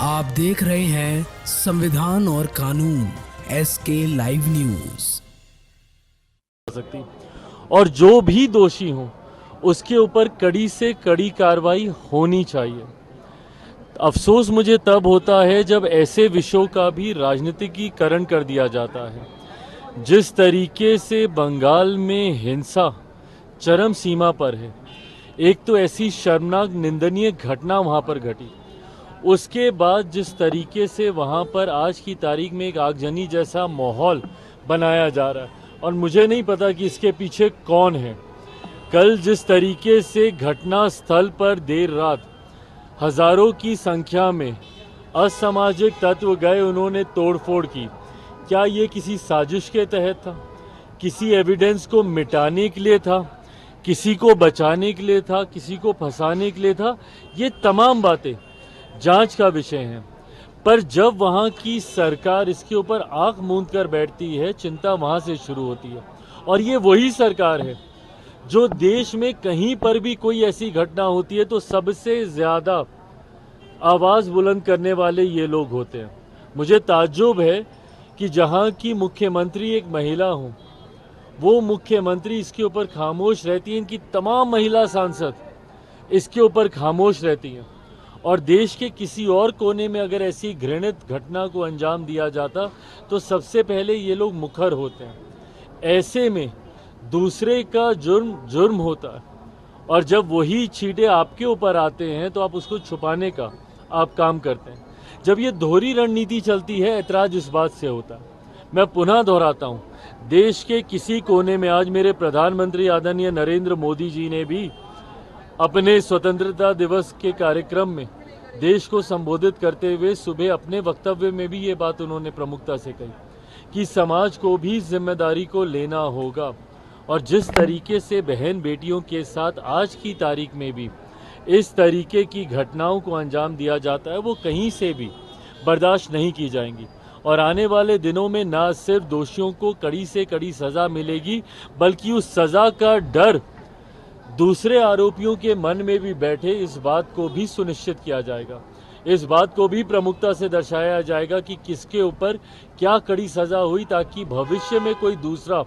आप देख रहे हैं संविधान और कानून SK लाइव न्यूज। सकती और जो भी दोषी हो उसके ऊपर कड़ी से कड़ी कार्रवाई होनी चाहिए। अफसोस मुझे तब होता है जब ऐसे विषयों का भी राजनीतिकीकरण कर दिया जाता है। जिस तरीके से बंगाल में हिंसा चरम सीमा पर है, एक तो ऐसी शर्मनाक निंदनीय घटना वहां पर घटी, उसके बाद जिस तरीके से वहां पर आज की तारीख में एक आगजनी जैसा माहौल बनाया जा रहा है और मुझे नहीं पता कि इसके पीछे कौन है। कल जिस तरीके से घटना स्थल पर देर रात हजारों की संख्या में असामाजिक तत्व गए, उन्होंने तोड़फोड़ की, क्या ये किसी साजिश के तहत था? किसी एविडेंस को मिटाने के लिए था? किसी को बचाने के लिए था? किसी को फंसाने के लिए था? ये तमाम बातें जांच का विषय है। पर जब वहां की सरकार इसके ऊपर आंख मूंद कर बैठती है, चिंता वहां से शुरू होती है। और ये वही सरकार है जो देश में कहीं पर भी कोई ऐसी घटना होती है तो सबसे ज्यादा आवाज बुलंद करने वाले ये लोग होते हैं। मुझे ताज्जुब है कि जहां की मुख्यमंत्री एक महिला हो, वो मुख्यमंत्री इसके ऊपर खामोश रहती है। इनकी तमाम महिला सांसद इसके ऊपर खामोश रहती हैं। और देश के किसी और कोने में अगर ऐसी घृणित घटना को अंजाम दिया जाता तो सबसे पहले ये लोग मुखर होते हैं। ऐसे में दूसरे का जुर्म होता है और जब वही छींटे आपके ऊपर आते हैं तो आप उसको छुपाने का आप काम करते हैं। जब ये दोहरी रणनीति चलती है, ऐतराज इस बात से होता है। मैं पुनः दोहराता हूँ, देश के किसी कोने में आज मेरे प्रधानमंत्री आदरणीय नरेंद्र मोदी जी ने भी अपने स्वतंत्रता दिवस के कार्यक्रम में देश को संबोधित करते हुए सुबह अपने वक्तव्य में भी ये बात उन्होंने प्रमुखता से कही कि समाज को भी जिम्मेदारी को लेना होगा। और जिस तरीके से बहन बेटियों के साथ आज की तारीख में भी इस तरीके की घटनाओं को अंजाम दिया जाता है, वो कहीं से भी बर्दाश्त नहीं की जाएंगी। और आने वाले दिनों में न सिर्फ दोषियों को कड़ी से कड़ी सज़ा मिलेगी, बल्कि उस सज़ा का डर दूसरे आरोपियों के मन में भी बैठे, इस बात को भी सुनिश्चित किया जाएगा। इस बात को भी प्रमुखता से दर्शाया जाएगा कि किसके ऊपर क्या कड़ी सज़ा हुई, ताकि भविष्य में कोई दूसरा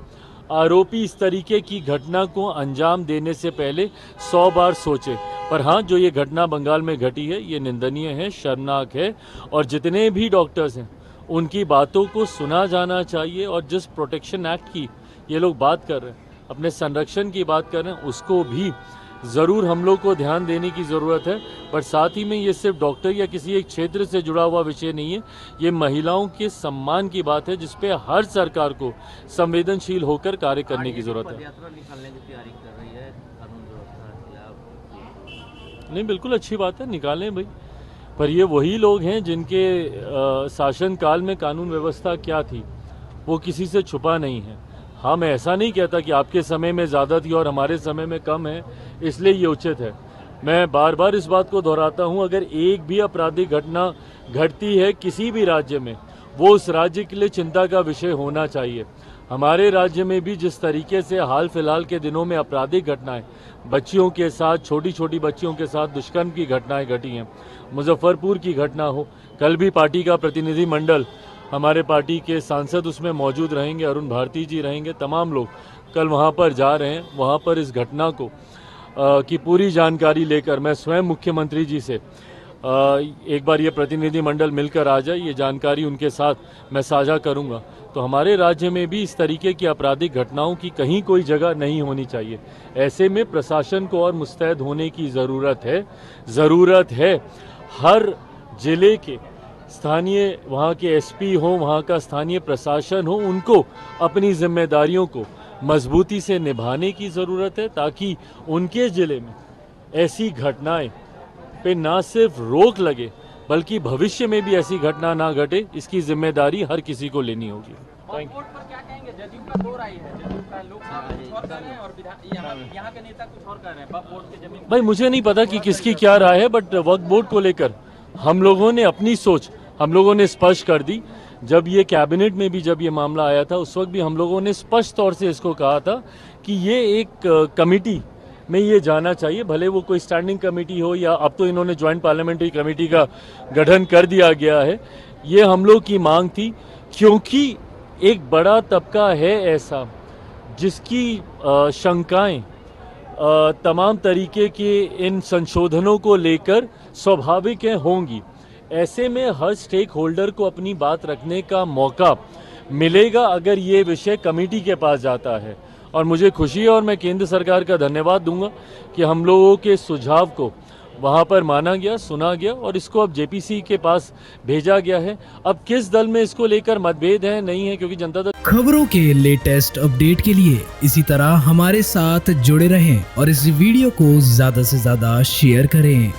आरोपी इस तरीके की घटना को अंजाम देने से पहले 100 बार सोचे। पर हाँ, जो ये घटना बंगाल में घटी है, ये निंदनीय है, शर्मनाक है और जितने भी डॉक्टर्स हैं उनकी बातों को सुना जाना चाहिए। और जिस प्रोटेक्शन एक्ट की ये लोग बात कर रहे हैं, अपने संरक्षण की बात कर रहे हैं, उसको भी ज़रूर हम लोग को ध्यान देने की ज़रूरत है। पर साथ ही में ये सिर्फ डॉक्टर या किसी एक क्षेत्र से जुड़ा हुआ विषय नहीं है, ये महिलाओं के सम्मान की बात है, जिस पे हर सरकार को संवेदनशील होकर कार्य करने की ज़रूरत है। नहीं, बिल्कुल अच्छी बात है, निकालें भाई। पर ये वही लोग हैं जिनके शासनकाल में कानून व्यवस्था क्या थी वो किसी से छुपा नहीं है। हाँ, मैं ऐसा नहीं कहता कि आपके समय में ज़्यादा थी और हमारे समय में कम है, इसलिए ये उचित है। मैं बार बार इस बात को दोहराता हूँ, अगर एक भी आपराधिक घटना घटती है किसी भी राज्य में, वो उस राज्य के लिए चिंता का विषय होना चाहिए। हमारे राज्य में भी जिस तरीके से हाल फिलहाल के दिनों में आपराधिक घटनाएं बच्चियों के साथ, छोटी छोटी बच्चियों के साथ दुष्कर्म की घटनाएं घटी हैं, मुजफ्फरपुर की घटना हो, कल भी पार्टी का प्रतिनिधिमंडल, हमारे पार्टी के सांसद उसमें मौजूद रहेंगे, अरुण भारती जी रहेंगे, तमाम लोग कल वहां पर जा रहे हैं। वहां पर इस घटना को की पूरी जानकारी लेकर मैं स्वयं मुख्यमंत्री जी से एक बार ये प्रतिनिधिमंडल मिलकर आ जाए, ये जानकारी उनके साथ मैं साझा करूंगा। तो हमारे राज्य में भी इस तरीके की आपराधिक घटनाओं की कहीं कोई जगह नहीं होनी चाहिए। ऐसे में प्रशासन को और मुस्तैद होने की ज़रूरत है। हर जिले के स्थानीय वहाँ के SP हो, वहाँ का स्थानीय प्रशासन हो, उनको अपनी जिम्मेदारियों को मजबूती से निभाने की ज़रूरत है, ताकि उनके ज़िले में ऐसी घटनाएं पे ना सिर्फ रोक लगे, बल्कि भविष्य में भी ऐसी घटना ना घटे, इसकी जिम्मेदारी हर किसी को लेनी होगी। भाई, मुझे नहीं पता कि किसकी क्या राय है, बट वक्फ बोर्ड को लेकर हम लोगों ने अपनी सोच स्पष्ट कर दी। जब ये कैबिनेट में भी जब ये मामला आया था, उस वक्त भी हम लोगों ने स्पष्ट तौर से इसको कहा था कि ये एक कमेटी में ये जाना चाहिए, भले वो कोई स्टैंडिंग कमेटी हो या अब तो इन्होंने ज्वाइंट पार्लियामेंट्री कमेटी का गठन कर दिया गया है। ये हम लोग की मांग थी, क्योंकि एक बड़ा तबका है ऐसा जिसकी शंकाएं तमाम तरीके के इन संशोधनों को लेकर स्वाभाविक होंगी। ऐसे में हर स्टेक होल्डर को अपनी बात रखने का मौका मिलेगा अगर ये विषय कमेटी के पास जाता है। और मुझे खुशी है और मैं केंद्र सरकार का धन्यवाद दूंगा कि हम लोगों के सुझाव को वहाँ पर माना गया, सुना गया और इसको अब जेपीसी के पास भेजा गया है। अब किस दल में इसको लेकर मतभेद है नहीं है, क्योंकि जनता दल खबरों के लेटेस्ट अपडेट के लिए इसी तरह हमारे साथ जुड़े रहें और इस वीडियो को ज्यादा से ज्यादा शेयर करें।